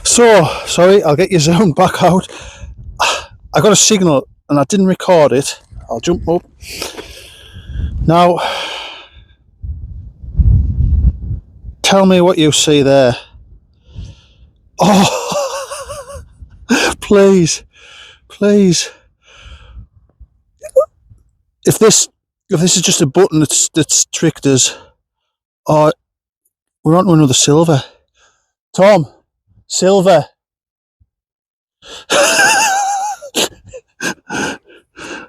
So, sorry, I'll get you zoomed back out. I got a signal and I didn't record it. I'll jump up. Now, tell me what you see there. Oh, please, please. If this is just a button that's tricked us, oh, we're on to another silver. Tom. Silver.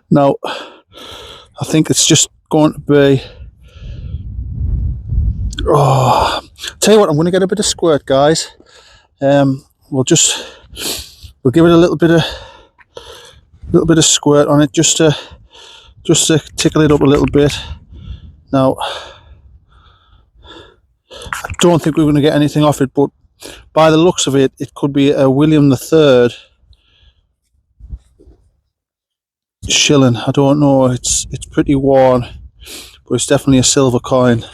No, I think it's just going to be. Oh, tell you what, I'm going to get a bit of squirt, guys. We'll give it a little bit of squirt on it, just to tickle it up a little bit. Now, I don't think we're going to get anything off it, but by the looks of it, it could be a William III shilling. I don't know. It's pretty worn, but it's definitely a silver coin.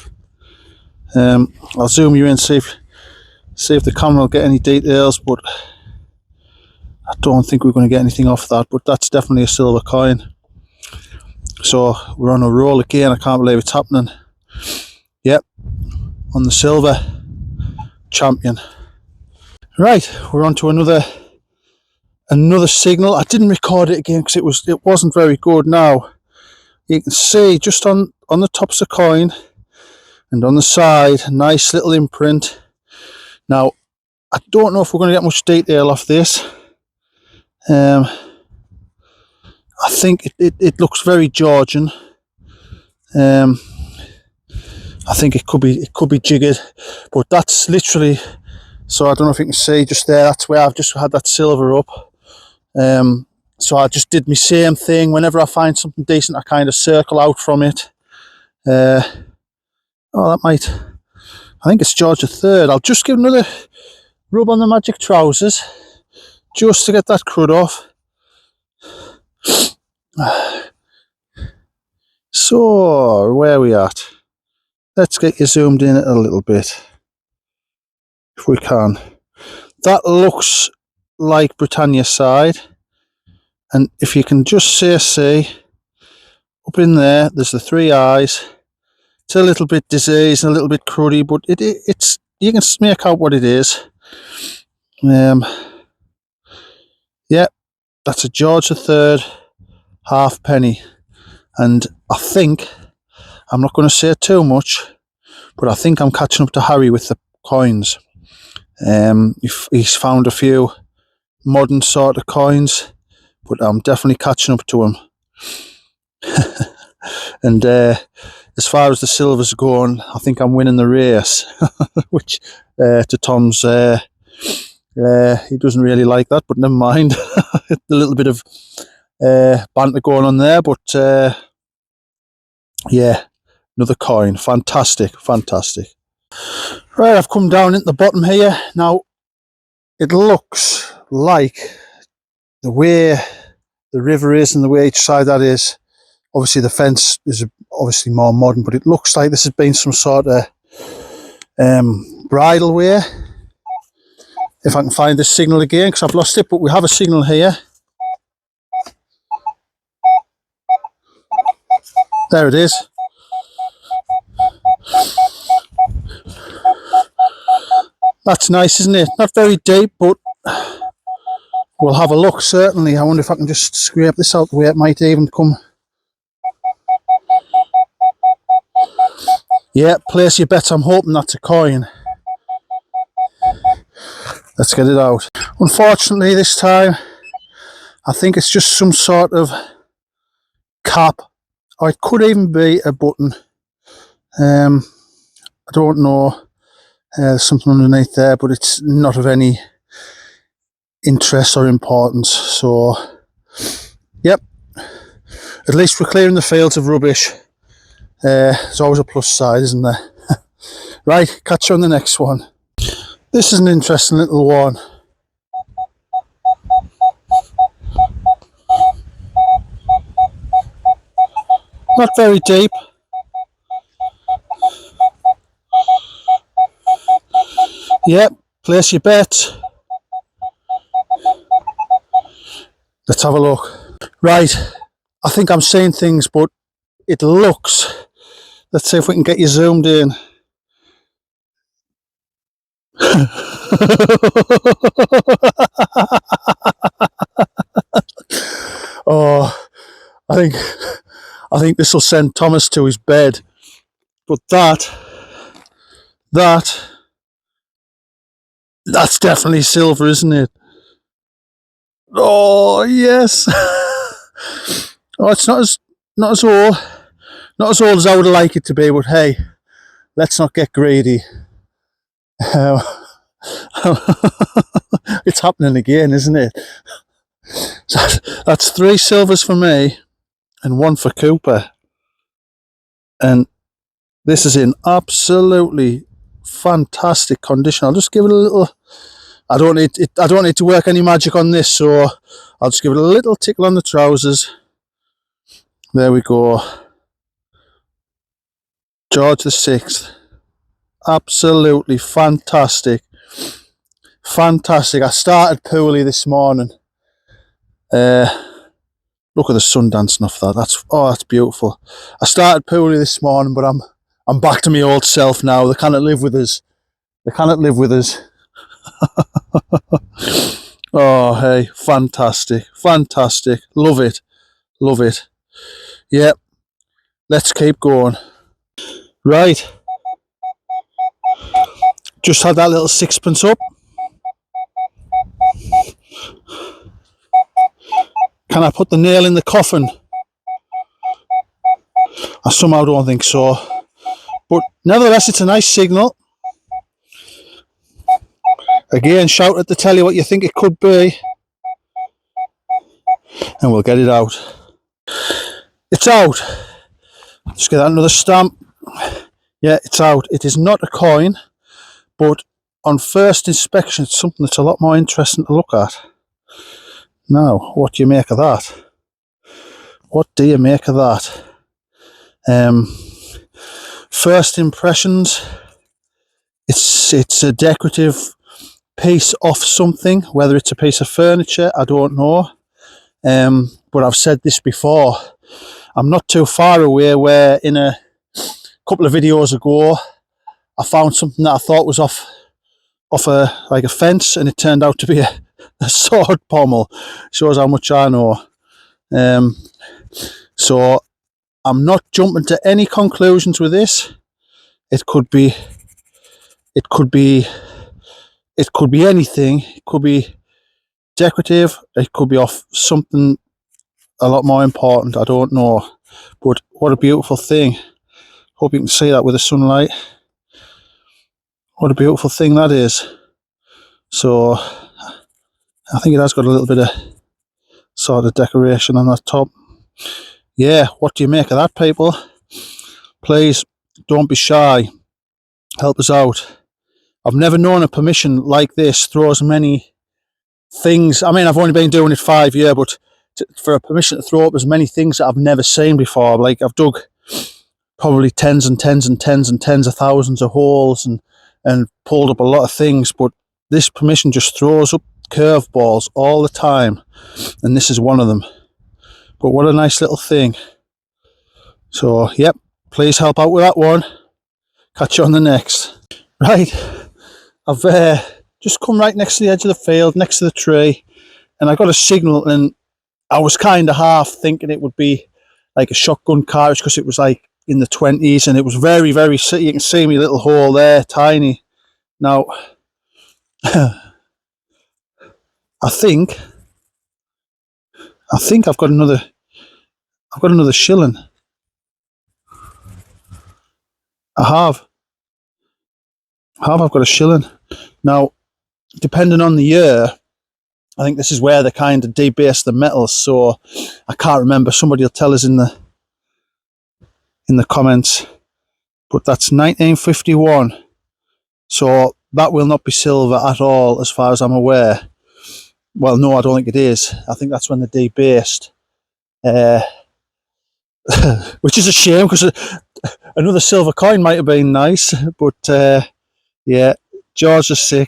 I'll zoom you in, see if the camera will get any details, but I don't think we're going to get anything off that. But that's definitely a silver coin. So we're on a roll again. I can't believe it's happening. Yep, on the silver champion. Right, we're on to another signal. I didn't record it again because it wasn't very good. Now you can see just on the tops of the coin and on the side, a nice little imprint. Now I don't know if we're going to get much detail off this. I think it looks very Georgian. I think it could be jiggered, but that's literally. So I don't know if you can see just there, that's where I've just had that silver up. So I just did my same thing. Whenever I find something decent, I kind of circle out from it. I think it's George III. I'll just give another rub on the magic trousers, just to get that crud off. So, where are we at? Let's get you zoomed in a little bit. If we can. That looks like Britannia side, and if you can just see up in there's the three eyes. It's a little bit diseased and a little bit cruddy, but it's you can make out what it is. Yep, that's a George III halfpenny, and I think, I'm not going to say too much, but I think I'm catching up to Harry with the coins. He's found a few modern sort of coins, but I'm definitely catching up to him. And as far as the silver's going, I think I'm winning the race, which to Tom's, he doesn't really like that, but never mind. A little bit of banter going on there, but yeah, another coin. Fantastic. Right, I've come down into the bottom here. Now, it looks like the way the river is and the way each side that is, obviously the fence is obviously more modern, but it looks like this has been some sort of bridle way. If I can find this signal again, because I've lost it, but we have a signal here. There it is. That's nice, isn't it? Not very deep, but we'll have a look, certainly. I wonder if I can just scrape this out the way it might even come. Yeah, place your bets. I'm hoping that's a coin. Let's get it out. Unfortunately, this time, I think it's just some sort of cap, or it could even be a button. I don't know. There's something underneath there, but it's not of any interest or importance. So, yep. At least we're clearing the fields of rubbish. There's always a plus side, isn't there? Right, catch you on the next one. This is an interesting little one. Not very deep. Yep, place your bets. Let's have a look. Right, I think I'm saying things, but it looks... Let's see if we can get you zoomed in. Oh, I think this will send Thomas to his bed. But that's definitely silver, isn't it? Oh yes. Oh, it's not as old as I would like it to be. But hey, let's not get greedy. It's happening again, isn't it? That's 3 silvers for me and 1 for Cooper. And this is in absolutely fantastic condition. I'll just give it a little... I don't need to work any magic on this, so I'll just give it a little tickle on the trousers. There we go. George the 6th. Absolutely fantastic. Fantastic. I started poorly this morning. Look at the sun dancing off that. That's beautiful. I started poorly this morning, but I'm back to my old self now. They cannot live with us. They cannot live with us. Oh, hey, fantastic. Fantastic. Love it. Love it. Yep. Let's keep going. Right. Just had that little 6pence up. Can I put the nail in the coffin? I somehow don't think so. But nevertheless, it's a nice signal. Again, shout at the telly what you think it could be. And we'll get it out. It's out. Just get that another stamp. Yeah, it's out. It is not a coin, but on first inspection, it's something that's a lot more interesting to look at. Now, what do you make of that? What do you make of that? First impressions, it's a decorative piece of something. Whether it's a piece of furniture, I don't know. But I've said this before. I'm not too far away where in a couple of videos ago I found something that I thought was off a fence, and it turned out to be a sword pommel. Shows how much I know. So I'm not jumping to any conclusions with this. It could be anything. It could be decorative. It could be off something a lot more important. I don't know. But what a beautiful thing. Hope you can see that with the sunlight. What a beautiful thing that is. So I think it has got a little bit of sort of decoration on that top. Yeah, what do you make of that, people? Please don't be shy. Help us out. I've never known a permission like this throw as many things. I mean, I've only been doing it 5 years, but for a permission to throw up as many things that I've never seen before. Like, I've dug probably tens and tens and tens and tens of thousands of holes and pulled up a lot of things, but this permission just throws up curveballs all the time, and this is one of them. But what a nice little thing. So, yep, please help out with that one. Catch you on the next. Right, I've just come right next to the edge of the field, next to the tree, and I got a signal, and I was kind of half thinking it would be like a shotgun cartridge because it was like in the 20s, and it was very, very, you can see my little hole there, tiny. Now, I think I've got another shilling. I've got a shilling. Now, depending on the year, I think this is where they kind of debase the metals, so I can't remember. Somebody will tell us in the comments. But that's 1951. So that will not be silver at all, as far as I'm aware. Well, no, I don't think it is. I think that's when they debased. which is a shame because another silver coin might have been nice, but yeah, George VI,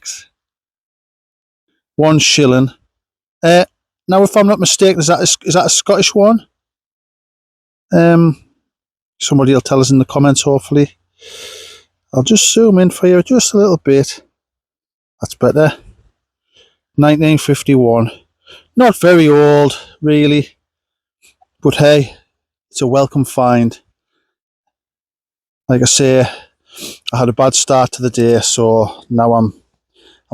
1 shilling. Now, if I'm not mistaken, is that a Scottish one? Somebody will tell us in the comments, hopefully. I'll just zoom in for you just a little bit. That's better. 1951. Not very old, really. But hey, it's a welcome find. Like I say, I had a bad start to the day, so now I'm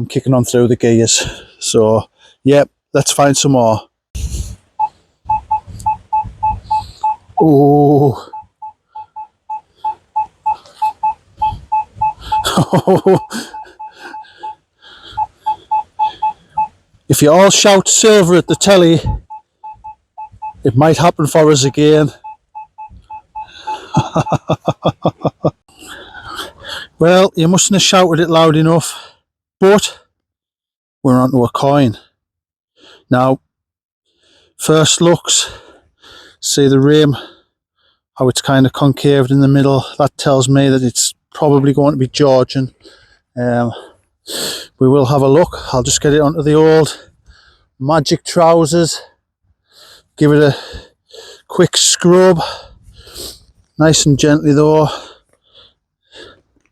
kicking on through the gears. So, yep, let's find some more. Oh. If you all shout silver at the telly, it might happen for us again. Well, you mustn't have shouted it loud enough. But we're onto a coin. Now, first looks, see the rim, how it's kind of concaved in the middle. That tells me that it's probably going to be Georgian. We will have a look. I'll just get it onto the old magic trousers. Give it a quick scrub. Nice and gently though.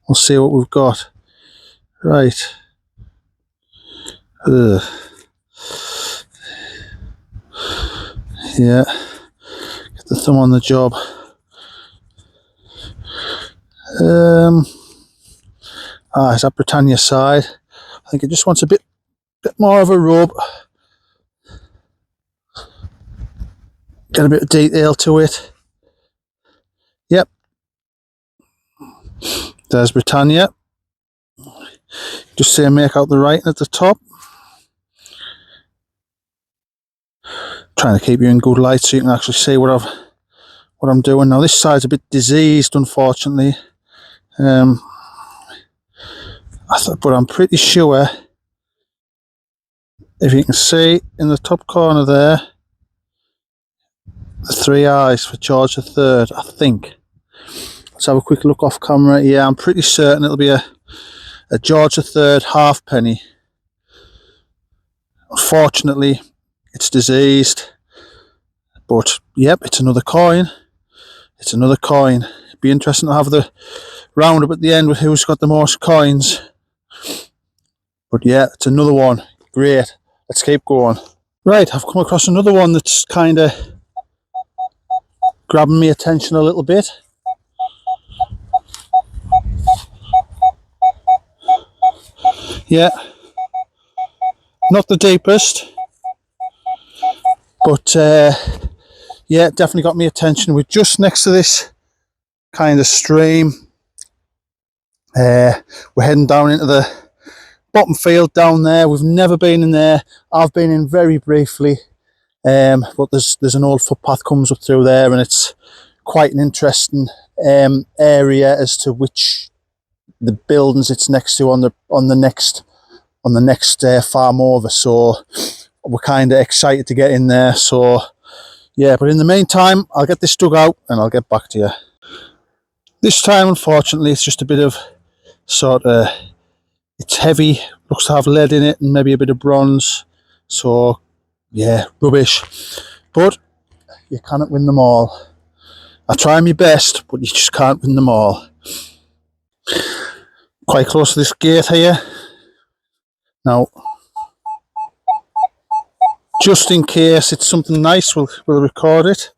We'll see what we've got. Right. Ugh. Yeah. Get the thumb on the job. Is that Britannia side? I think it just wants a bit more of a rub. Get a bit of detail to it. Yep. There's Britannia. Just say make out the writing at the top. Trying to keep you in good light so you can actually see what I'm doing. Now this side's a bit diseased, unfortunately. But I'm pretty sure, if you can see in the top corner there, the 3 eyes for George III, I think. Let's have a quick look off camera. Yeah, I'm pretty certain it'll be a George III halfpenny. Unfortunately, it's diseased. But, yep, it's another coin. It's another coin. It'd be interesting to have the roundup at the end with who's got the most coins. But yeah, it's another one. Great. Let's keep going. Right, I've come across another one that's kind of grabbing my attention a little bit. Yeah. Not the deepest. But yeah, definitely got my attention. We're just next to this kind of stream. We're heading down into the bottom field down there. We've never been in there. I've been in very briefly, but there's an old footpath comes up through there, and it's quite an interesting area as to which the buildings it's next to on the next farm over. So we're kind of excited to get in there. So yeah, but in the meantime, I'll get this dug out and I'll get back to you. This time, unfortunately, it's just a bit of it's heavy, looks to have lead in it and maybe a bit of bronze. So yeah, rubbish. But you cannot win them all. I try my best, but you just can't win them all. Quite close to this gate here. Now, just in case it's something nice, we'll record it.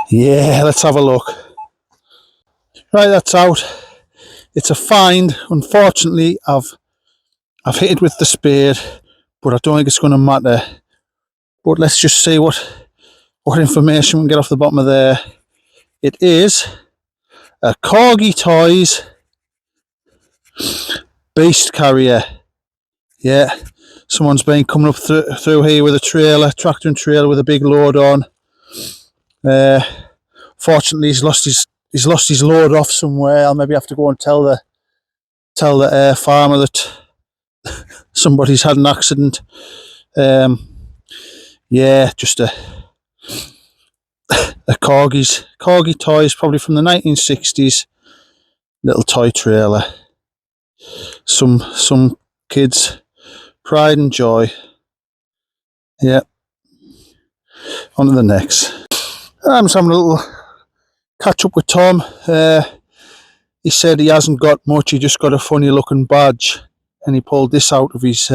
Yeah, let's have a look. Right, that's out. It's a find. Unfortunately, I've hit it with the spade, but I don't think it's going to matter. But let's just see what information we can get off the bottom of there. It is a Corgi Toys beast carrier. Yeah, someone's been coming up through here with a trailer, tractor and trailer with a big load on. Fortunately, he's lost his load off somewhere. I'll maybe have to go and tell the farmer that somebody's had an accident. Yeah, just a Corgi toys, probably from the 1960s. Little toy trailer. Some kids' pride and joy. Yeah. On to the next. I'm just having a little catch up with Tom. He said he hasn't got much, he just got a funny looking badge, and he pulled this out of his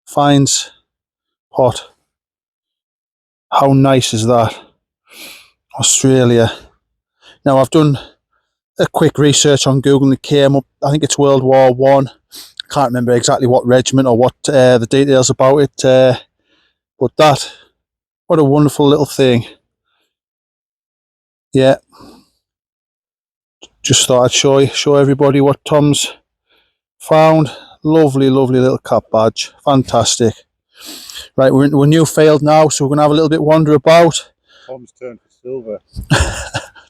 fines pot. How nice is that? Australia. Now I've done a quick research on Google and it came up, I think it's World War One. I can't remember exactly what regiment or what the details about it, but that, what a wonderful little thing. Yeah, just thought I'd show everybody what Tom's found. Lovely little cap badge, fantastic. Right, we're into a new field now, so we're going to have a little bit wander about. Tom's turn for silver.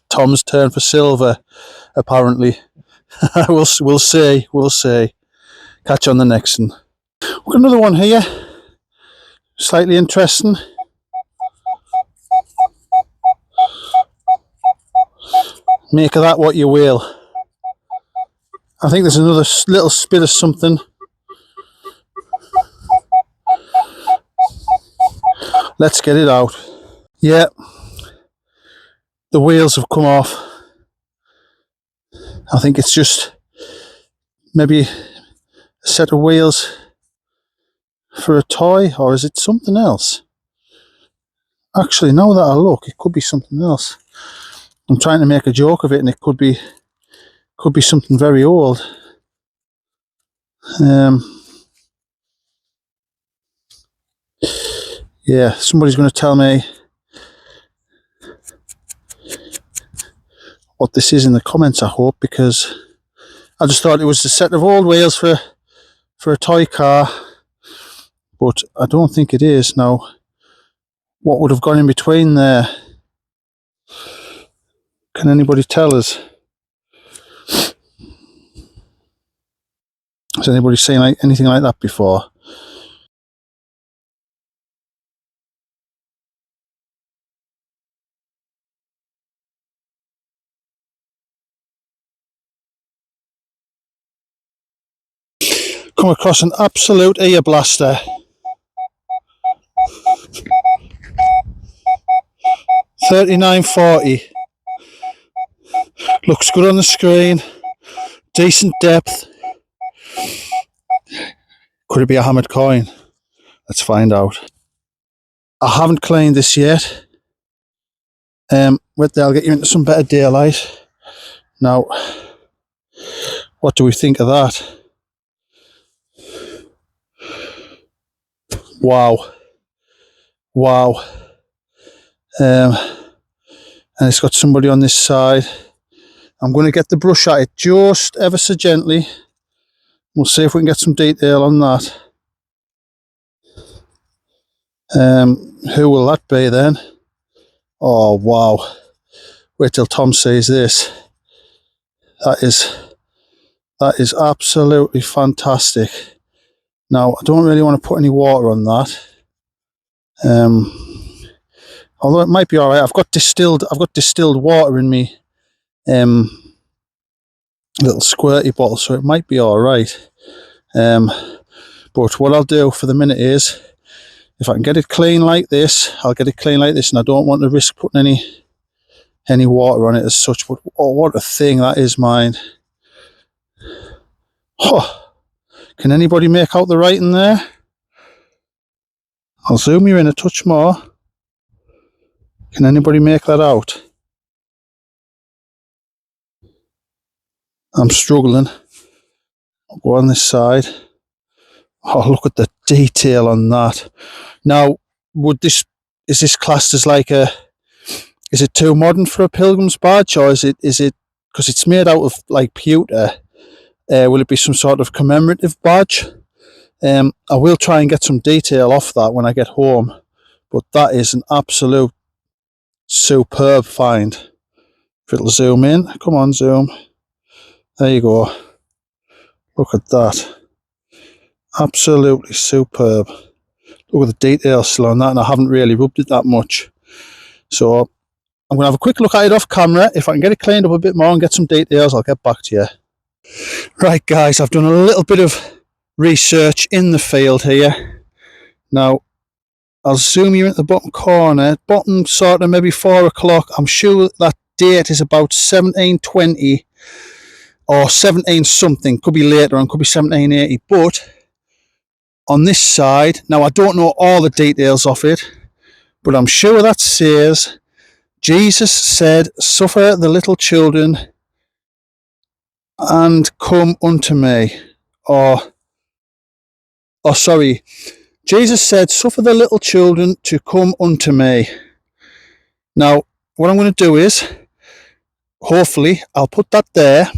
Tom's turn for silver, apparently. we'll see. Catch you on the next one. We've got another one here. Slightly interesting. Make of that what you will. I think there's another little bit of something. Let's get it out. Yeah, the wheels have come off. I think it's just maybe a set of wheels for a toy, or is it something else? Actually, now that I look, it could be something else. I'm trying to make a joke of it, and it could be something very old. Yeah, somebody's going to tell me what this is in the comments, I hope, because I just thought it was a set of old wheels for a toy car, but I don't think it is. Now, what would have gone in between there? Can anybody tell us? Has anybody seen anything like that before? Come across an absolute ear blaster. $39.40. Looks good on the screen. Decent depth. Could it be a hammered coin? Let's find out. I haven't cleaned this yet. Wait there, I'll get you into some better daylight. Now, what do we think of that? Wow. And it's got somebody on this side. I'm going to get the brush at it just ever so gently. We'll see if we can get some detail on that. Who will that be then? Oh wow. Wait till Tom sees this. That is absolutely fantastic. Now I don't really want to put any water on that. Although it might be alright. I've got distilled water in me little squirty bottle, so it might be alright. But what I'll do for the minute is, if I can get it clean like this, I'll get it clean like this, and I don't want to risk putting any water on it as such. But oh, what a thing that is, mine. Oh, can anybody make out the writing there? I'll zoom you in a touch more. Can anybody make that out? I'm struggling. I'll go on this side. Oh, look at the detail on that. Now, is this classed as like is it too modern for a pilgrim's badge, or is it, because it's made out of like pewter, will it be some sort of commemorative badge? I will try and get some detail off that when I get home, but that is an absolute superb find. If it'll zoom in, come on, zoom. There you go. Look at that. Absolutely superb. look at the details still on that, and I haven't really rubbed it that much. So I'm going to have a quick look at it off camera. If I can get it cleaned up a bit more and get some details, I'll get back to you. Right guys, I've done a little bit of research in the field here. Now, I'll zoom you at the bottom corner, bottom sort of maybe 4 o'clock. I'm sure that date is about 1720 or 17 something. Could be later on, could be 1780. But on this side, now I don't know all the details of it, but I'm sure that says, Jesus said, suffer the little children and come unto me. Or sorry, Jesus said, suffer the little children to come unto me. Now, what I'm going to do is, hopefully, I'll put that there.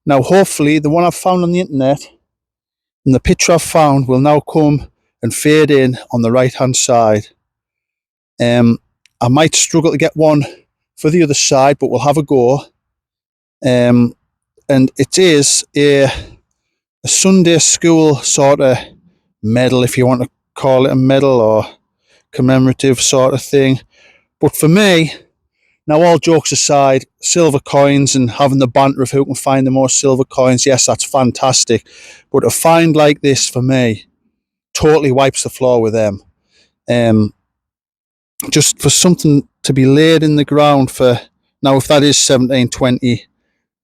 Now, hopefully, the one I've found on the internet and the picture I've found will now come and fade in on the right-hand side. I might struggle to get one for the other side, but we'll have a go. And it is a Sunday school sort of medal, if you want to call it a medal or commemorative sort of thing. But for me, now all jokes aside, silver coins and having the banter of who can find the most silver coins, yes, that's fantastic. But a find like this for me totally wipes the floor with them. Just for something to be laid in the ground for, now if that is 1720,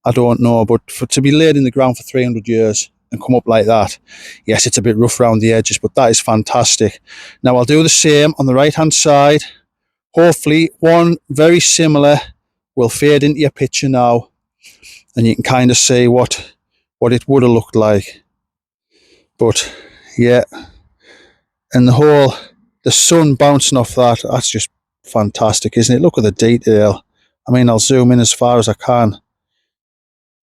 I don't know, but for to be laid in the ground for 300 years and come up like that, yes, it's a bit rough around the edges, but that is fantastic. Now I'll do the same on the right hand side. Hopefully one very similar will fade into your picture now, and you can kind of see what it would have looked like. But yeah, and the sun bouncing off that's just fantastic, isn't it? Look at the detail. I mean, I'll zoom in as far as I can.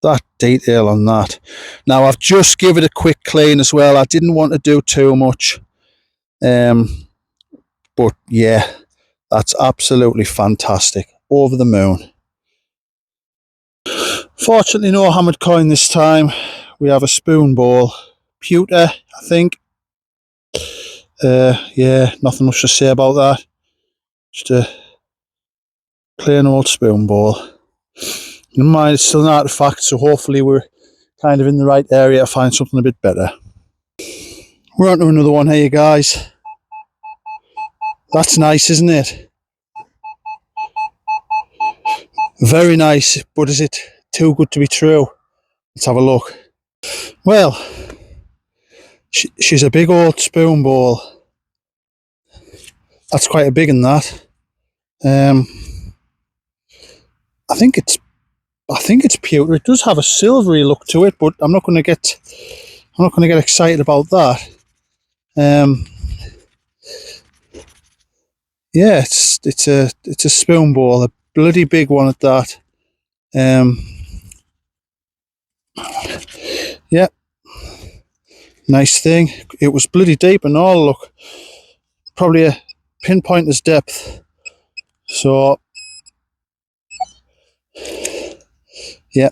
That detail on that. Now I've just given it a quick clean as well. I didn't want to do too much, but yeah, that's absolutely fantastic. Over the moon. Fortunately, no hammered coin this time. We have a spoon bowl, pewter, I think. Yeah, nothing much to say about that. Just a plain old spoon bowl. Never mind, it's still an artefact, so hopefully we're kind of in the right area to find something a bit better. We're on to another one here, guys. That's nice, isn't it? Very nice, but is it too good to be true? Let's have a look. Well, she's a big old spoon bowl. That's quite a big one, that. I think it's pewter. It does have a silvery look to it, but I'm not going to get excited about that. Yeah, it's a spoon bowl, a bloody big one at that. Yeah, nice thing. It was bloody deep and all. Look, probably a pinpointer's depth. So yeah,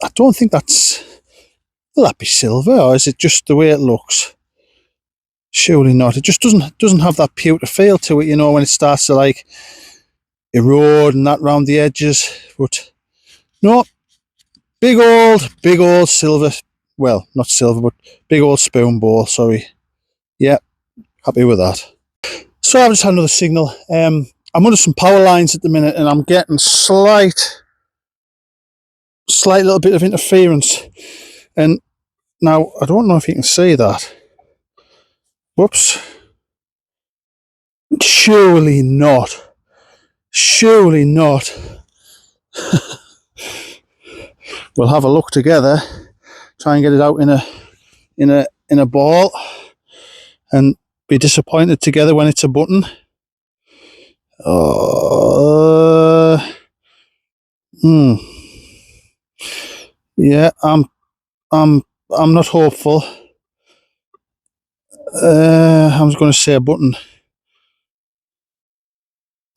I don't think will that be silver, or is it just the way it looks? Surely not. It just doesn't have that pewter feel to it, you know, when it starts to like erode and that round the edges. But no, big old silver. Well, not silver, but big old spoon bowl. Sorry. Yeah, happy with that. So I've just had another signal. I'm under some power lines at the minute, and I'm getting slight little bit of interference. And now I don't know if you can see that. Whoops. Surely not. Surely not. We'll have a look together. Try and get it out in a ball, and be disappointed together when it's a button. Yeah, I'm not hopeful. I was going to say a button.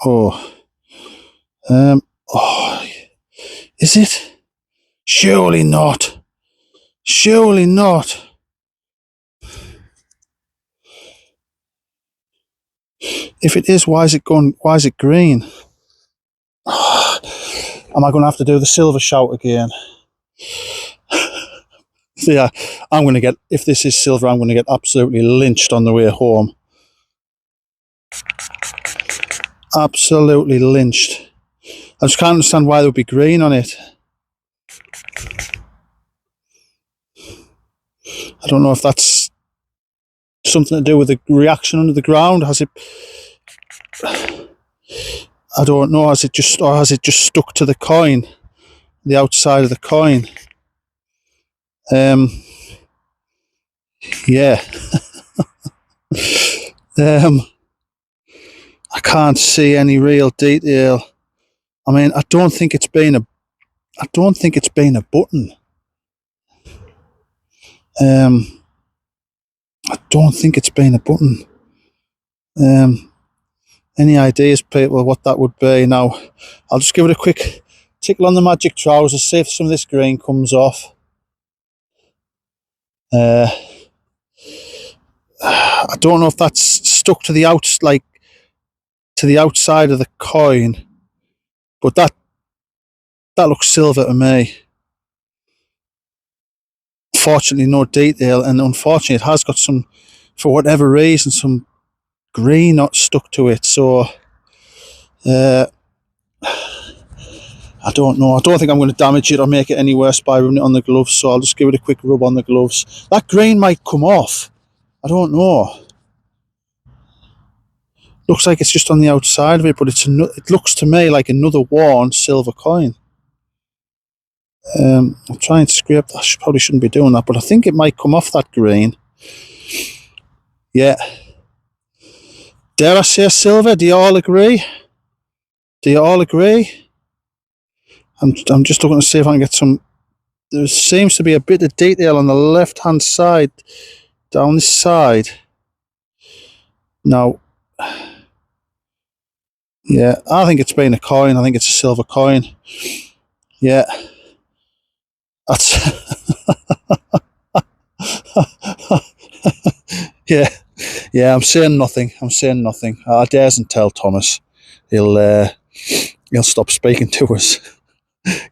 Oh, is it? Surely not. Surely not. If it is, why is it green? Am I going to have to do the silver shout again? Yeah, if this is silver, I'm going to get absolutely lynched on the way home. Absolutely lynched. I just can't understand why there would be green on it. I don't know if that's something to do with the reaction under the ground. I don't know. Has it just stuck to the coin, the outside of the coin? Yeah. I can't see any real detail. I mean, I don't think it's been a button. I don't think it's been a button. Any ideas, people, what that would be? Now, I'll just give it a quick tickle on the magic trousers, see if some of this green comes off. I don't know if that's stuck to the outside of the coin, but that looks silver to me. Fortunately, no detail, and unfortunately, it has got some, for whatever reason, some green not stuck to it. So, I don't know. I don't think I'm going to damage it or make it any worse by rubbing it on the gloves. So I'll just give it a quick rub on the gloves. That green might come off. I don't know. Looks like it's just on the outside of it, but it looks to me like another worn silver coin. I'll try and scrape. I probably shouldn't be doing that, but I think it might come off that green. Yeah. Dare I say silver? Do you all agree? I'm just looking to see if I can get some. There seems to be a bit of detail on the left hand side, down this side. Now, yeah, I think it's been a coin. I think it's a silver coin. Yeah. That's yeah. I'm saying nothing. I daresn't tell Thomas. He'll stop speaking to us.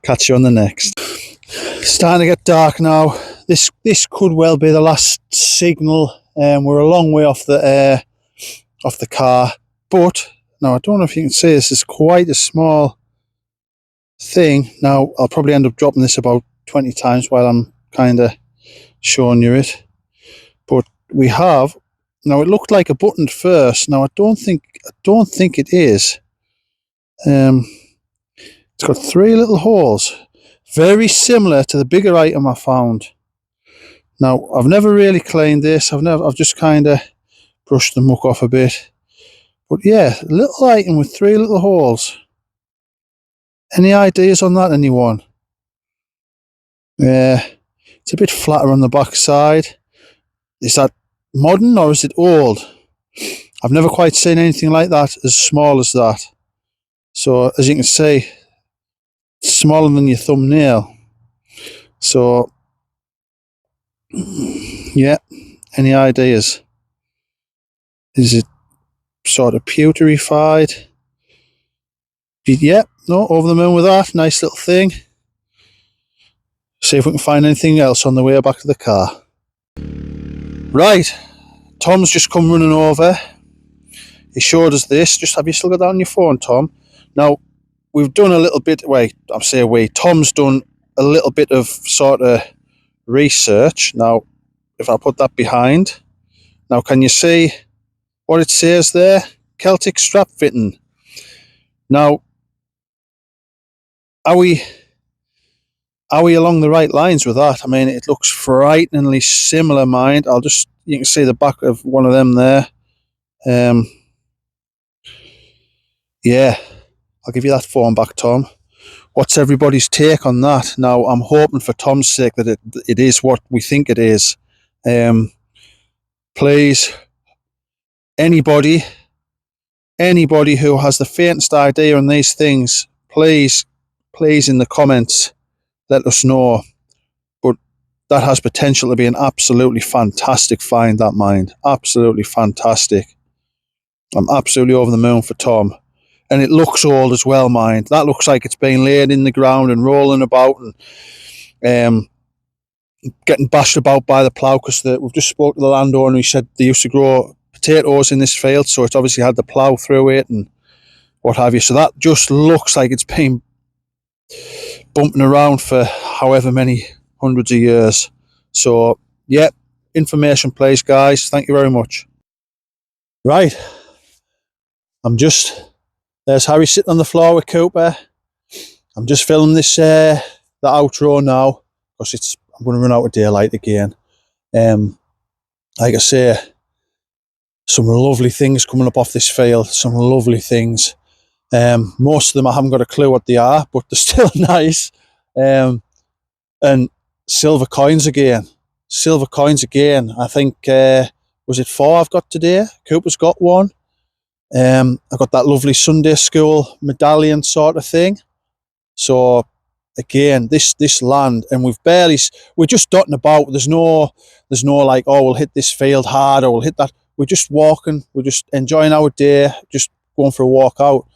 Catch you on the next. It's starting to get dark now. This could well be the last signal. We're a long way off the car, but now I don't know if you can see this is quite a small thing. Now I'll probably end up dropping this about 20 times while I'm kind of showing you it. But we have, now it looked like a button first. Now I don't think it is. It's got 3 little holes, very similar to the bigger item I found. Now I've never really cleaned this. I've just kind of brushed the muck off a bit. But yeah, a little item with 3 little holes. Any ideas on that, anyone? Yeah, it's a bit flatter on the back side. Is that modern or is it old? I've never quite seen anything like that as small as that. So as you can see, it's smaller than your thumbnail. So yeah, any ideas? Is it sort of pewterified? Yeah, no, over the moon with that. Nice little thing. See if we can find anything else on the way back to the car. Right, Tom's just come running over. He showed us this. Just have you still got that on your phone, Tom? Now, we've done a little bit. Tom's done a little bit of sort of research. Now, if I put that behind, now can you see what it says there? Celtic strap fitting. Now, are we along the right lines with that? I mean, it looks frighteningly similar, mind. You can see the back of one of them there. Yeah, I'll give you that phone back, Tom. What's everybody's take on that? Now, I'm hoping for Tom's sake that it is what we think it is. Please, anybody who has the faintest idea on these things, please in the comments, let us know. But that has potential to be an absolutely fantastic find, that mind. Absolutely fantastic. I'm absolutely over the moon for Tom. And it looks old as well, mind. That looks like it's been laid in the ground and rolling about and getting bashed about by the plough, because we've just spoke to the landowner. He said they used to grow potatoes in this field, so it's obviously had the plough through it and what have you. So that just looks like it's been bumping around for however many hundreds of years. So, yeah, information please, guys. Thank you very much. Right. There's Harry sitting on the floor with Cooper. I'm just filming this, the outro now, because I'm going to run out of daylight again. Like I say, some lovely things coming up off this field, some lovely things. Most of them I haven't got a clue what they are, but they're still nice. And silver coins again. I think, was it 4 I've got today? Cooper's got one. I got that lovely Sunday school medallion sort of thing. So again, this land, and we're just dotting about. There's no like, oh, we'll hit this field hard or we'll hit that. We're just walking, we're just enjoying our day, just going for a walk out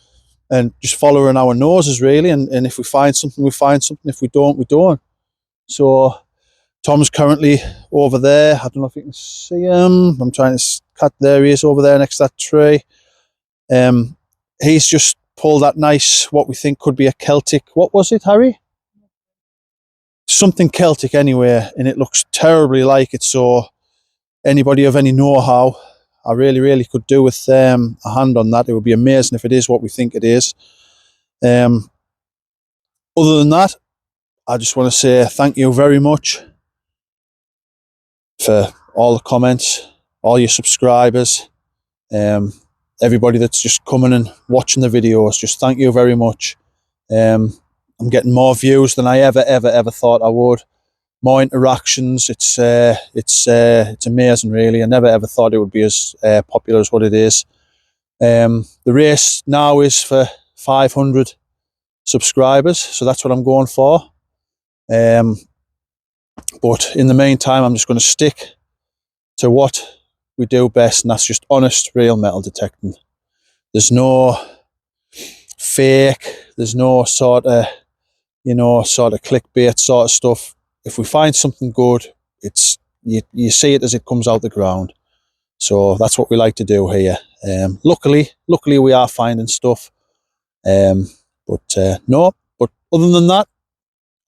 and just following our noses really. And if we find something, we find something. If we don't, we don't. So Tom's currently over there. I don't know if you can see him. I'm trying to cut. There he is over there next to that tree. He's just pulled that nice, what we think could be a Celtic. What was it, Harry? Something Celtic anyway, and it looks terribly like it. So anybody of any know-how, I really could do with a hand on that. It would be amazing if it is what we think it is. Other than that, I just want to say thank you very much for all the comments, all your subscribers, everybody that's just coming and watching the videos. Just thank you very much. I'm getting more views than I ever thought I would. More interactions. It's amazing, really. I never ever thought it would be as popular as what it is. The race now is for 500 subscribers, so that's what I'm going for. But in the meantime, I'm just going to stick to what we do best, and that's just honest, real metal detecting. There's no fake. There's no sort of clickbait sort of stuff. If we find something good, it's you see it as it comes out the ground. So that's what we like to do here. Luckily we are finding stuff. But other than that,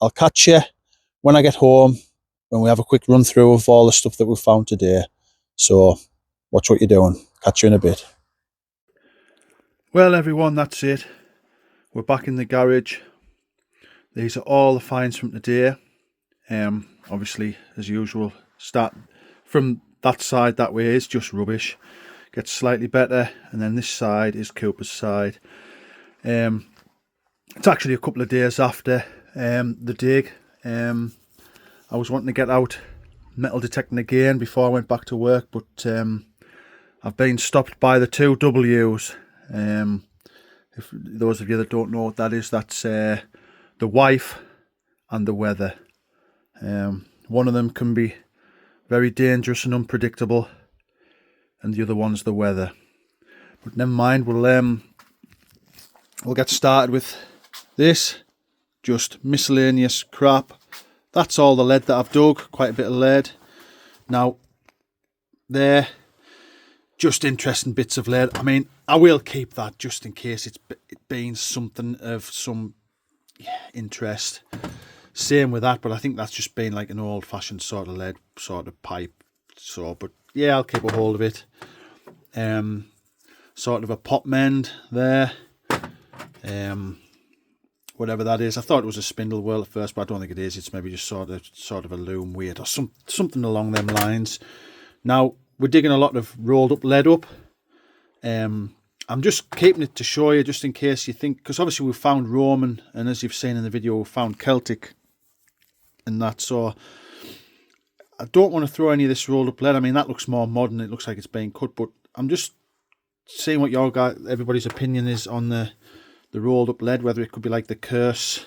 I'll catch you when I get home, when we have a quick run through of all the stuff that we found today. So watch what you're doing. Catch you in a bit. Well, everyone, that's it. We're back in the garage. These are all the finds from today. Obviously, as usual, start from that side that way is just rubbish. Gets slightly better, and then this side is Cooper's side. It's actually a couple of days after the dig. I was wanting to get out metal detecting again before I went back to work, but I've been stopped by the 2 W's. If those of you that don't know what that is, that's the wife and the weather. One of them can be very dangerous and unpredictable, and the other one's the weather. But never mind, we'll get started with this. Just miscellaneous crap. That's all the lead that I've dug, quite a bit of lead. Now, there, just interesting bits of lead. I mean, I will keep that just in case it's been something of some interest. Same with that, but I think that's just been like an old-fashioned sort of lead sort of pipe. So, but yeah, I'll keep a hold of it. Sort of a pop mend there. Whatever that is. I thought it was a spindle wheel at first, but I don't think it is. It's maybe just sort of a loom weight or something along them lines. Now, we're digging a lot of rolled up lead up. I'm just keeping it to show you, just in case you think, because obviously we found Roman, and as you've seen in the video, we found Celtic and that. So I don't want to throw any of this rolled up lead. I mean, that looks more modern. It looks like it's being cut, but I'm just seeing what everybody's opinion is on the rolled up lead, whether it could be like the curse.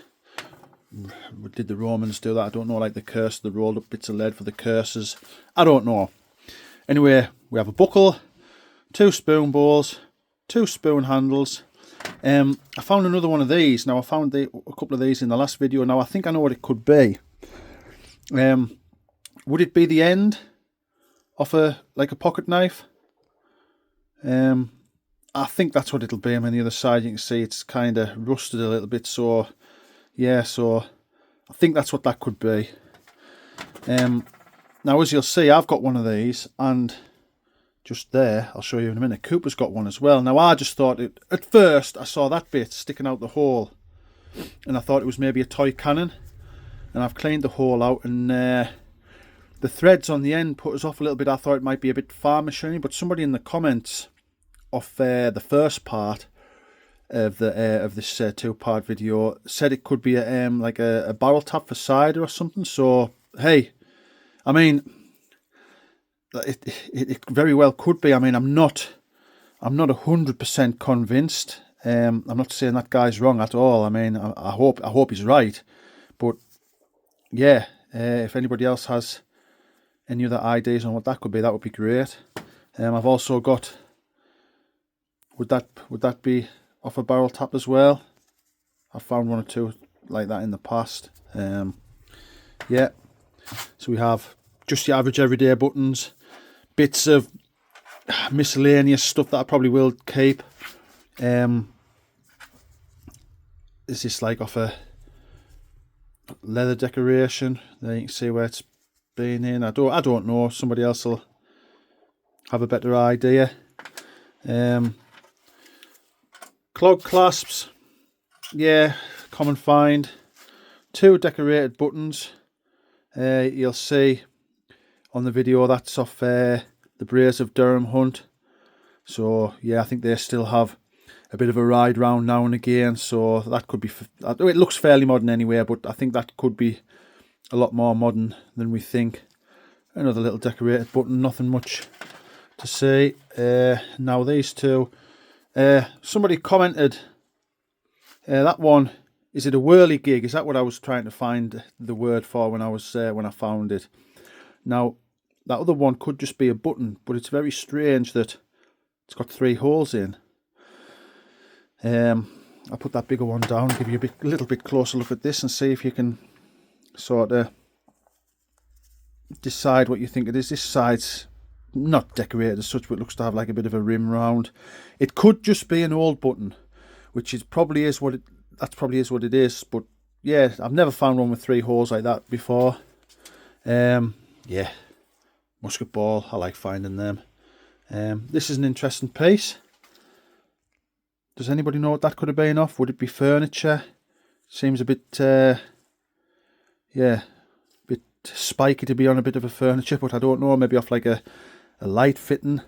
Did the Romans do that? I don't know, like the curse, the rolled up bits of lead for the curses. I don't know. Anyway, we have a buckle, 2 spoon bowls, 2 spoon handles. I found another one of these. Now I found a couple of these in the last video. Now I think I know what it could be. Would it be the end of a pocket knife? I think that's what it'll be. I mean, the other side you can see it's kind of rusted a little bit, so yeah, so I think that's what that could be. Now as you'll see, I've got one of these, and just there, I'll show you in a minute, Cooper's got one as well. Now I just thought it, at first I saw that bit sticking out the hole and I thought it was maybe a toy cannon, and I've cleaned the hole out, and the threads on the end put us off a little bit. I thought it might be a bit farm machinery, but somebody in the comments of the first part of this 2-part video said it could be a barrel tap for cider or something. So hey, I mean, it very well could be. I mean, I'm not 100% convinced. I'm not saying that guy's wrong at all. I mean, I hope he's right, but yeah, if anybody else has any other ideas on what that could be, that would be great. I've also got, would that be off a barrel tap as well? I've found 1 or 2 like that in the past. Yeah, so we have just the average everyday buttons, bits of miscellaneous stuff that I probably will keep. Is this like off a leather decoration? There you can see where it's been in. I don't know. Somebody else will have a better idea. Clog clasps, yeah, common find. 2 decorated buttons. You'll see on the video that's off the Braes of Durham hunt. So yeah, I think they still have a bit of a ride round now and again. So that could be. It looks fairly modern anyway, but I think that could be a lot more modern than we think. Another little decorated button, nothing much to say. Now these 2. Somebody commented, that one, is it a whirligig? Is that what I was trying to find the word for when I found it? Now that other one could just be a button, but it's very strange that it's got 3 holes in. I'll put that bigger one down, give you a little bit closer look at this and see if you can sort of decide what you think it is. This side's not decorated as such, but it looks to have like a bit of a rim round. It could just be an old button, which is probably is what it is. But yeah, I've never found one with 3 holes like that before. Yeah, musket ball, I like finding them. This is an interesting piece. Does anybody know what that could have been off? Would it be furniture? Seems a bit yeah, a bit spiky to be on a bit of a furniture, but I don't know, maybe off like a light fitting,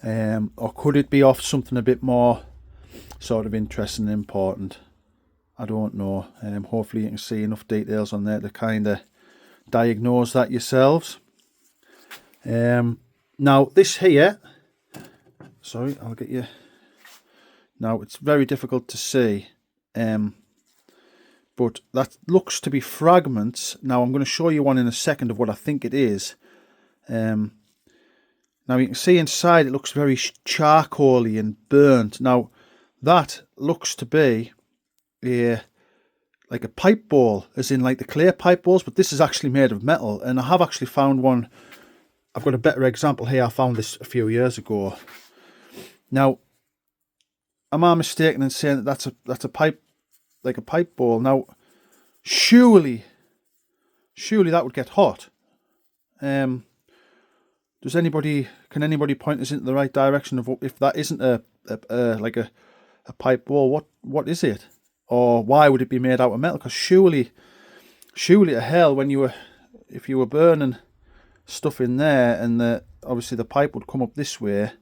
or could it be off something a bit more sort of interesting and important? I don't know. Hopefully you can see enough details on there to kind of diagnose that yourselves. Now this here, sorry, I'll get you. Now it's very difficult to see, but that looks to be fragments. Now I'm going to show you one in a second of what I think it is. Now you can see inside it looks very charcoaly and burnt. Now that looks to be like a pipe bowl, as in like the clear pipe bowls, but this is actually made of metal. And I have actually found one. I've got a better example here. I found this a few years ago. Now, am I mistaken in saying that that's a pipe, like a pipe bowl? Now, surely that would get hot. Can anybody point us into the right direction of if that isn't a pipe bowl? What is it, or why would it be made out of metal? Because surely to hell, if you were burning stuff in there, and obviously the pipe would come up this way,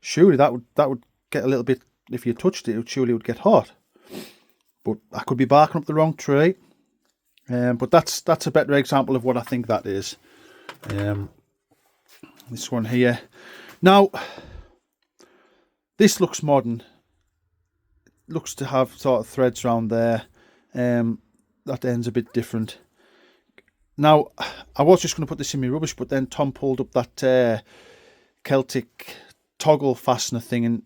surely that would get a little bit. If you touched it, surely would get hot. But I could be barking up the wrong tree. But that's a better example of what I think that is. This one here. Now, this looks modern. It looks to have sort of threads around there. That end's a bit different. Now, I was just going to put this in my rubbish, but then Tom pulled up that Celtic toggle fastener thing, and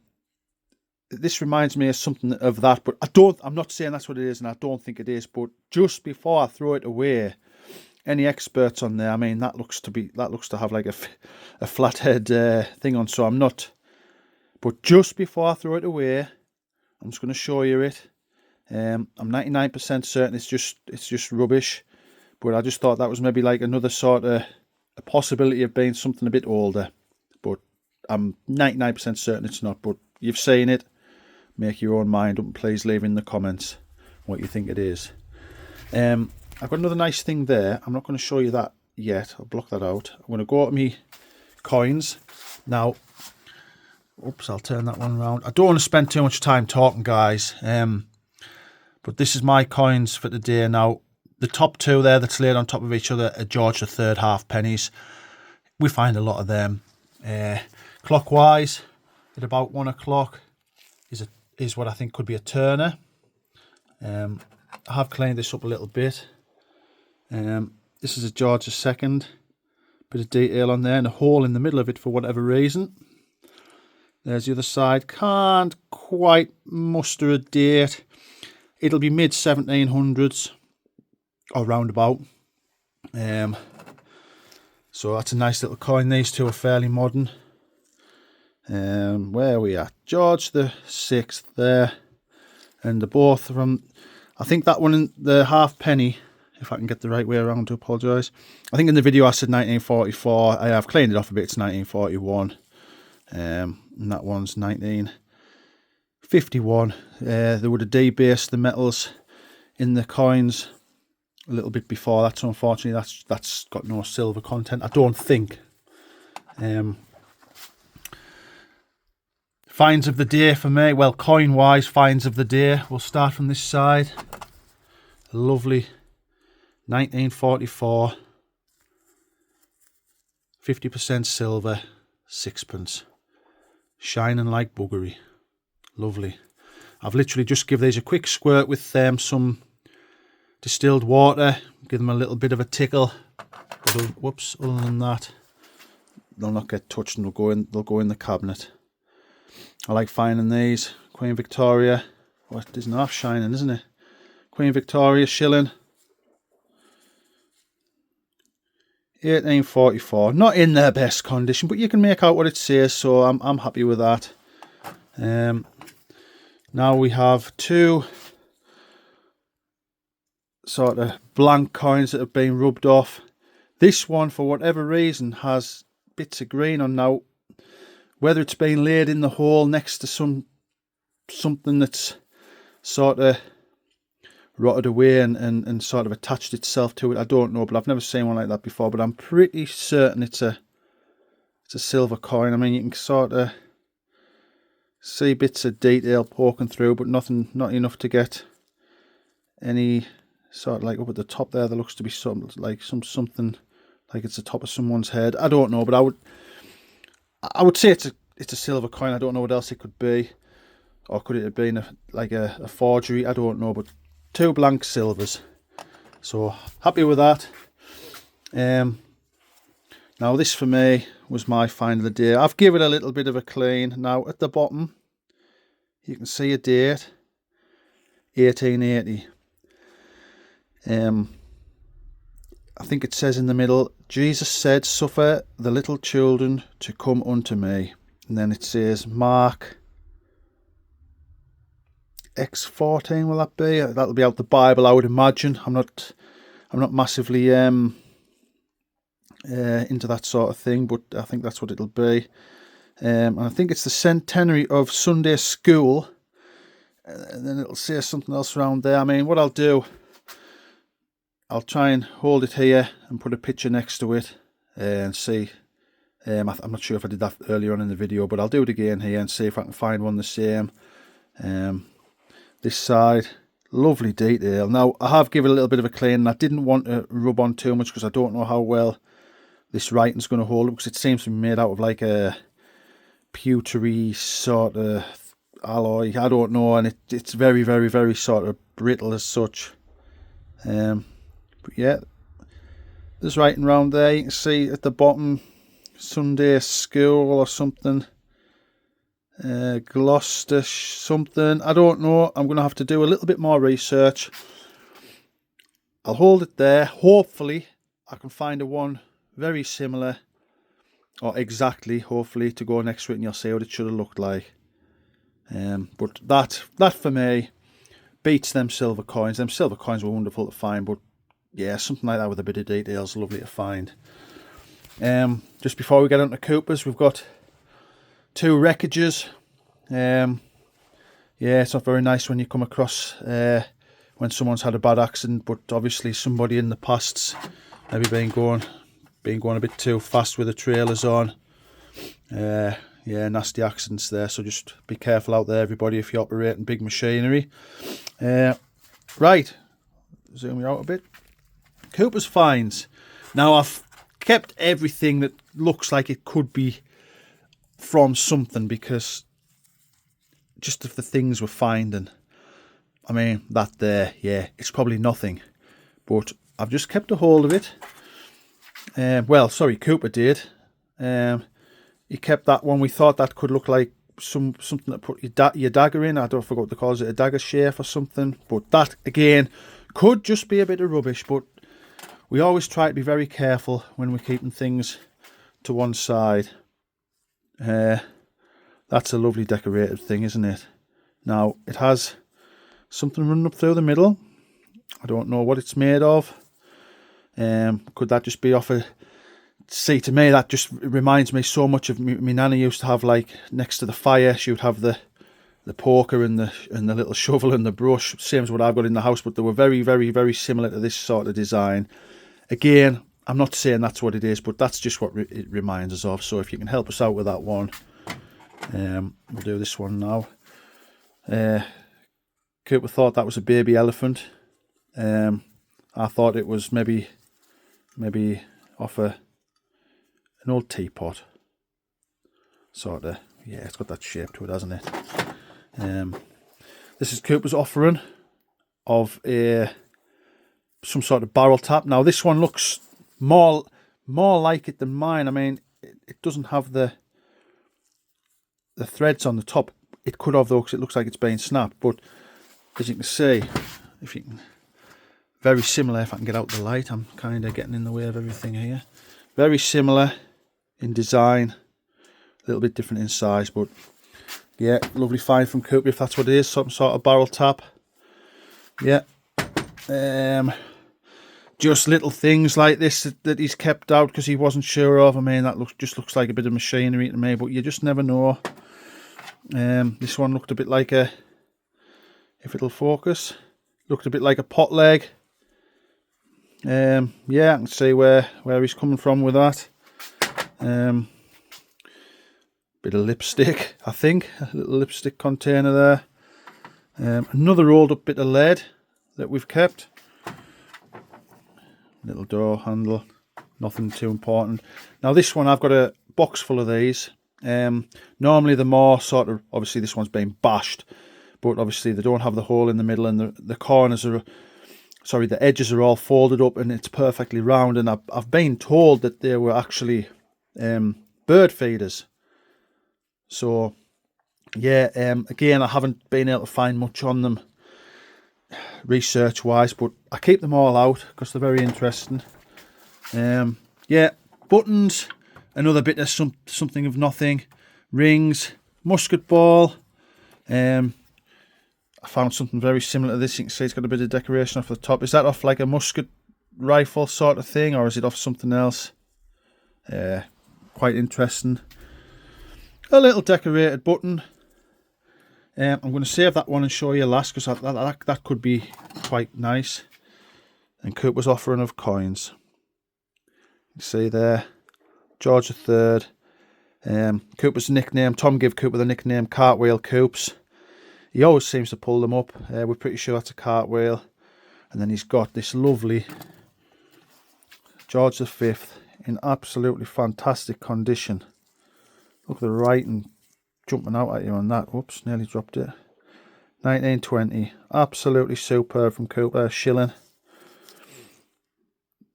this reminds me of something of that, but I'm not saying that's what it is, and I don't think it is. But just before I throw it away, any experts on there? I mean, that looks to have like a flathead thing on. So I'm not. But just before I throw it away, I'm just going to show you it. I'm 99% certain it's just rubbish. But I just thought that was maybe like another sort of a possibility of being something a bit older. But I'm 99% certain it's not. But you've seen it. Make your own mind up and please leave in the comments what you think it is. I've got another nice thing there. I'm not going to show you that yet. I'll block that out. I'm going to go to me coins. Now, oops, I'll turn that one around. I don't want to spend too much time talking, guys. But this is my coins for today. Now, the top two there that's laid on top of each other are George III halfpennies. We find a lot of them. Clockwise, at about 1 o'clock, is what I think could be a turner. I have cleaned this up a little bit. This is a George II. Bit of detail on there and a hole in the middle of it for whatever reason. There's the other side. Can't quite muster a date. It'll be mid 1700s or roundabout. So that's a nice little coin. These two are fairly modern. Where are we at? George the 6th there, and the both from, I think that one in the halfpenny, if I can get the right way around, to apologise. I think in the video I said 1944. I have cleaned it off a bit. It's 1941, and that one's 1951. They would have debased the metals in the coins a little bit before that, so unfortunately that's got no silver content, I don't think. Finds of the day for me, well, coin wise, finds of the day, we'll start from this side. A lovely 1944 50% silver, sixpence, shining like buggery. Lovely. I've literally just give these a quick squirt with some distilled water, give them a little bit of a tickle. But, whoops, other than that, they'll not get touched and they'll go in the cabinet. I like finding these. Queen Victoria. Oh, it isn't half shining, isn't it? Queen Victoria shilling. 1844. Not in their best condition, but you can make out what it says, so I'm happy with that. Now we have two sort of blank coins that have been rubbed off. This one, for whatever reason, has bits of green on now. Whether it's been laid in the hole next to something that's sort of rotted away and sort of attached itself to it, I don't know, but I've never seen one like that before. But I'm pretty certain it's a silver coin. I mean, you can sort of see bits of detail poking through, but not enough to get any sort of, like up at the top there. There looks to be something like it's the top of someone's head. I don't know, but I would say it's a silver coin. I don't know what else it could be, or could it have been a forgery? I don't know, but two blank silvers. So happy with that. Now this for me was my find of the day. I've given it a little bit of a clean. Now at the bottom you can see a date, 1880. I think it says in the middle, Jesus said, suffer the little children to come unto me. And then it says Mark X14, will that be? That'll be out the Bible, I would imagine. I'm not massively into that sort of thing, but I think that's what it'll be. And I think it's the centenary of Sunday school. And then it'll say something else around there. I mean, what I'll do, I'll try and hold it here and put a picture next to it and see. I'm not sure if I did that earlier on in the video, but I'll do it again here and see if I can find one the same. This side, lovely detail. Now, I have given it a little bit of a clean, and I didn't want to rub on too much because I don't know how well this writing's going to hold it, because it seems to be made out of like a pewtery sort of alloy. I don't know, and it's very, very, very sort of brittle as such. But yeah, there's writing around there. You can see at the bottom, Sunday school or something. Gloucester something. I don't know. I'm going to have to do a little bit more research. I'll hold it there. Hopefully, I can find a one very similar, or exactly, hopefully, to go next to it, and you'll see what it should have looked like. But that for me beats them silver coins. Them silver coins were wonderful to find, but yeah, something like that with a bit of detail is lovely to find. Just before we get on to Coopers, we've got two wreckages. Yeah, it's not very nice when you come across when someone's had a bad accident, but obviously somebody in the past's maybe been going a bit too fast with the trailers on. Yeah, nasty accidents there, so just be careful out there, everybody, if you're operating big machinery. Right, zoom you out a bit. Cooper's finds. Now, I've kept everything that looks like it could be from something, because just of the things we're finding, I mean, that there, yeah, it's probably nothing, but I've just kept a hold of it. Well, sorry, Cooper did. He kept that one. We thought that could look like something to put your dagger in. I don't forget what they call it, a dagger sheath or something. But that, again, could just be a bit of rubbish. But we always try to be very careful when we're keeping things to one side. That's a lovely decorated thing, isn't it? Now, it has something running up through the middle. I don't know what it's made of. Could that just be off a... See, to me, that just reminds me so much of my nana used to have, like, next to the fire, she would have the poker and the little shovel and the brush, same as what I've got in the house, but they were very, very, very similar to this sort of design. Again, I'm not saying that's what it is, but that's just what it reminds us of. So if you can help us out with that one, we'll do this one now. Cooper thought that was a baby elephant. I thought it was maybe off an old teapot. Sort of, yeah, it's got that shape to it, hasn't it? This is Cooper's offering of some sort of barrel tap. Now this one looks more like it than mine. I mean, it doesn't have the threads on the top. It could have though, because it looks like it's been snapped. But as you can see, if you can, very similar. If I can get out the light, I'm kind of getting in the way of everything here. Very similar in design, a little bit different in size, but yeah, lovely find from Cooper if that's what it is, some sort of barrel tap. Yeah, just little things like this that he's kept out because he wasn't sure of. I mean, that just looks like a bit of machinery to me, but you just never know. This one looked a bit like a, if it'll focus, looked a bit like a pot leg. Yeah, I can see where he's coming from with that. Bit of lipstick, I think, a little lipstick container there. Another rolled up bit of lead that we've kept. Little door handle, nothing too important. Now this one, I've got a box full of these. Normally they're more sort of, obviously this one's been bashed, but obviously they don't have the hole in the middle, and the corners are, sorry, the edges are all folded up and it's perfectly round. And I've been told that they were actually bird feeders. So yeah, again, I haven't been able to find much on them research wise, but I keep them all out because they're very interesting. Yeah, buttons, another bit of something of nothing. Rings, musket ball. I found something very similar to this. You can see it's got a bit of decoration off the top. Is that off like a musket rifle sort of thing, or is it off something else? Quite interesting. A little decorated button. I'm going to save that one and show you last, because that could be quite nice. And Cooper's offering of coins. You see there, George III. Cooper's nickname, Tom gave Cooper the nickname Cartwheel Coops. He always seems to pull them up. We're pretty sure that's a cartwheel. And then he's got this lovely George V in absolutely fantastic condition. Look at the writing jumping out at you on that. Whoops, nearly dropped it. 1920. Absolutely superb from Cooper. Shilling.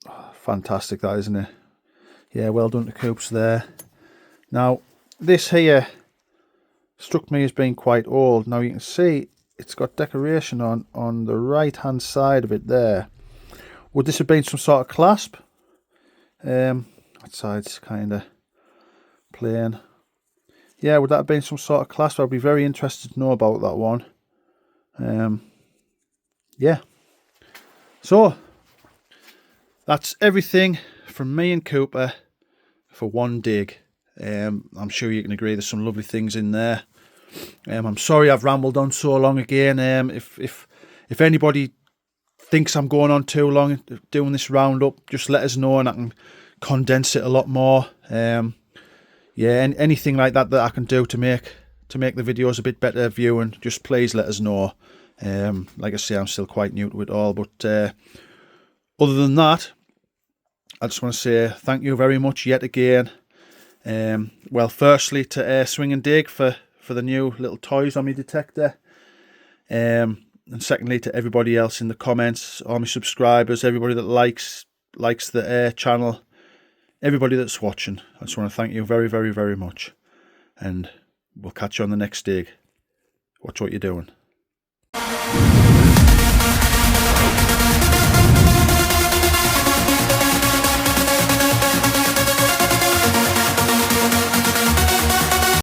Oh, fantastic that, isn't it? Yeah, well done to Coops there. Now, this here struck me as being quite old. Now you can see it's got decoration on the right hand side of it there. Would this have been some sort of clasp? That side's kind of plain. Yeah, would that have been some sort of clasp? I'd be very interested to know about that one. Yeah. So, that's everything from me and Cooper for one dig. I'm sure you can agree there's some lovely things in there. I'm sorry I've rambled on so long again. If anybody thinks I'm going on too long doing this roundup, just let us know and I can condense it a lot more. Yeah, anything like that I can do to make the videos a bit better viewing, just please let us know. Like I say, I'm still quite new to it all, but other than that, I just want to say thank you very much yet again. Well, firstly to Swing and Dig for the new little toys on my detector. And secondly to everybody else in the comments, all my subscribers, everybody that likes the channel, everybody that's watching. I just want to thank you very, very, very much. And we'll catch you on the next dig. Watch what you're doing.